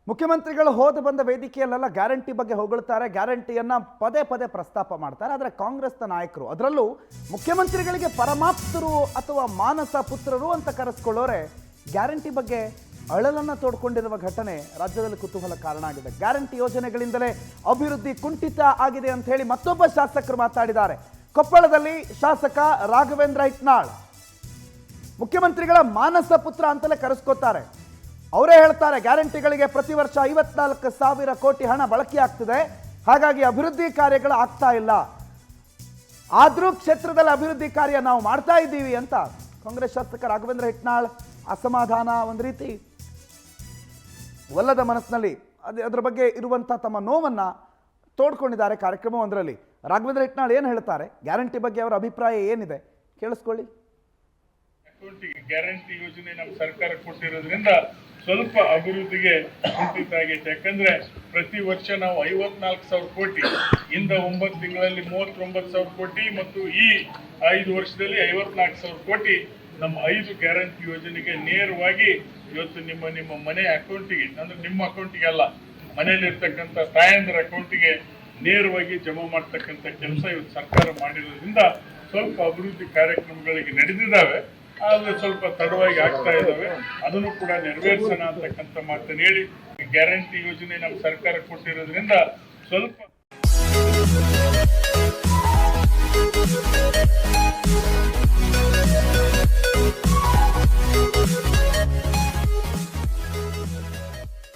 ಮುಖ್ಯಮಂತ್ರಿಗಳು ಹೋದ ಬಂದ ವೇದಿಕೆಯಲ್ಲೆಲ್ಲ ಗ್ಯಾರಂಟಿ ಬಗ್ಗೆ ಹೊಗಳ್ತಾರೆ, ಗ್ಯಾರಂಟಿಯನ್ನ ಪದೇ ಪದೇ ಪ್ರಸ್ತಾಪ ಮಾಡ್ತಾರೆ. ಆದರೆ ಕಾಂಗ್ರೆಸ್ನ ನಾಯಕರು, ಅದರಲ್ಲೂ ಮುಖ್ಯಮಂತ್ರಿಗಳಿಗೆ ಪರಮಾಪ್ತರು ಅಥವಾ ಮಾನಸ ಪುತ್ರರು ಅಂತ ಕರೆಸ್ಕೊಳ್ಳೋರೆ ಗ್ಯಾರಂಟಿ ಬಗ್ಗೆ ಅಳಲನ್ನ ತೋಡ್ಕೊಂಡಿರುವ ಘಟನೆ ರಾಜ್ಯದಲ್ಲಿ ಕುತೂಹಲ ಕಾರಣ ಆಗಿದೆ. ಗ್ಯಾರಂಟಿ ಯೋಜನೆಗಳಿಂದಲೇ ಅಭಿವೃದ್ಧಿ ಕುಂಠಿತ ಆಗಿದೆ ಅಂತ ಹೇಳಿ ಮತ್ತೊಬ್ಬ ಶಾಸಕರು ಮಾತಾಡಿದ್ದಾರೆ. ಕೊಪ್ಪಳದಲ್ಲಿ ಶಾಸಕ ರಾಘವೇಂದ್ರ ಹಿಟ್ನಾಳ್ ಮುಖ್ಯಮಂತ್ರಿಗಳ ಮಾನಸ ಪುತ್ರ ಅಂತಲೇ ಕರೆಸ್ಕೋತಾರೆ. ಅವರೇ ಹೇಳ್ತಾರೆ, ಗ್ಯಾರಂಟಿಗಳಿಗೆ ಪ್ರತಿ ವರ್ಷ 54,000 ಕೋಟಿ ಹಣ ಬಳಕೆ ಆಗ್ತಿದೆ, ಹಾಗಾಗಿ ಅಭಿವೃದ್ಧಿ ಕಾರ್ಯಗಳು ಆಗ್ತಾ ಇಲ್ಲ. ಆದ್ರೂ ಕ್ಷೇತ್ರದಲ್ಲಿ ಅಭಿವೃದ್ಧಿ ಕಾರ್ಯ ನಾವು ಮಾಡ್ತಾ ಇದ್ದೀವಿ ಅಂತ ಕಾಂಗ್ರೆಸ್ ಶಾಸಕ ರಾಘವೇಂದ್ರ ಹಿಟ್ನಾಳ್ ಅಸಮಾಧಾನ, ಒಂದು ರೀತಿ ಒಲ್ಲದ ಮನಸ್ಸಿನಲ್ಲಿ ಅದರ ಬಗ್ಗೆ ಇರುವಂತ ತಮ್ಮ ನೋವನ್ನ ತೋಡ್ಕೊಂಡಿದ್ದಾರೆ ಕಾರ್ಯಕ್ರಮವೊಂದರಲ್ಲಿ. ರಾಘವೇಂದ್ರ ಹಿಟ್ನಾಳ್ ಏನು ಹೇಳ್ತಾರೆ, ಗ್ಯಾರಂಟಿ ಬಗ್ಗೆ ಅವರ ಅಭಿಪ್ರಾಯ ಏನಿದೆ ಕೇಳಿಸ್ಕೊಳ್ಳಿ. ಗ್ಯಾರಂಟಿ ಯೋಜನೆ ನಮ್ಮ ಸರ್ಕಾರ ಕೊಟ್ಟಿರೋದ್ರಿಂದ ಸ್ವಲ್ಪ ಅಭಿವೃದ್ಧಿಗೆ ಕುಂಠಿತ ಆಗೈತೆ. ಯಾಕಂದ್ರೆ ಪ್ರತಿ ವರ್ಷ ನಾವು 54,000 ಕೋಟಿ ಇಂದ 9 ತಿಂಗಳಲ್ಲಿ 39,000 ಕೋಟಿ ಮತ್ತು ಈ 5 ವರ್ಷದಲ್ಲಿ 54,000 ಕೋಟಿ ನಮ್ಮ 5 ಗ್ಯಾರಂಟಿ ಯೋಜನೆಗೆ ನೇರವಾಗಿ ಇವತ್ತು ನಿಮ್ಮ ಮನೆ ಅಕೌಂಟಿಗೆ, ಅಂದ್ರೆ ನಿಮ್ಮ ಅಕೌಂಟಿಗೆ ಅಲ್ಲ, ಮನೆಯಲ್ಲಿರ್ತಕ್ಕಂಥ ತಾಯಂದ್ರ ಅಕೌಂಟಿಗೆ ನೇರವಾಗಿ ಜಮಾ ಮಾಡ್ತಕ್ಕಂಥ ಕೆಲಸ ಇವತ್ತು ಸರ್ಕಾರ ಮಾಡಿರೋದ್ರಿಂದ ಸ್ವಲ್ಪ ಅಭಿವೃದ್ಧಿ ಕಾರ್ಯಕ್ರಮಗಳಿಗೆ ನಡೆದಿದ್ದಾವೆ. ಆದರೆ ಸ್ವಲ್ಪ ತಡವಾಗಿ ಆಗ್ತಾ ಇದ್ದಾವೆ. ಅದನ್ನು ಕೂಡ ನೆರವೇರಿಸೋಣ ಅಂತಕ್ಕಂಥ ಮಾತನ್ನು ಹೇಳಿ, ಗ್ಯಾರಂಟಿ ಯೋಜನೆ ನಮ್ಮ ಸರ್ಕಾರ ಕೊಟ್ಟಿರೋದ್ರಿಂದ ಸ್ವಲ್ಪ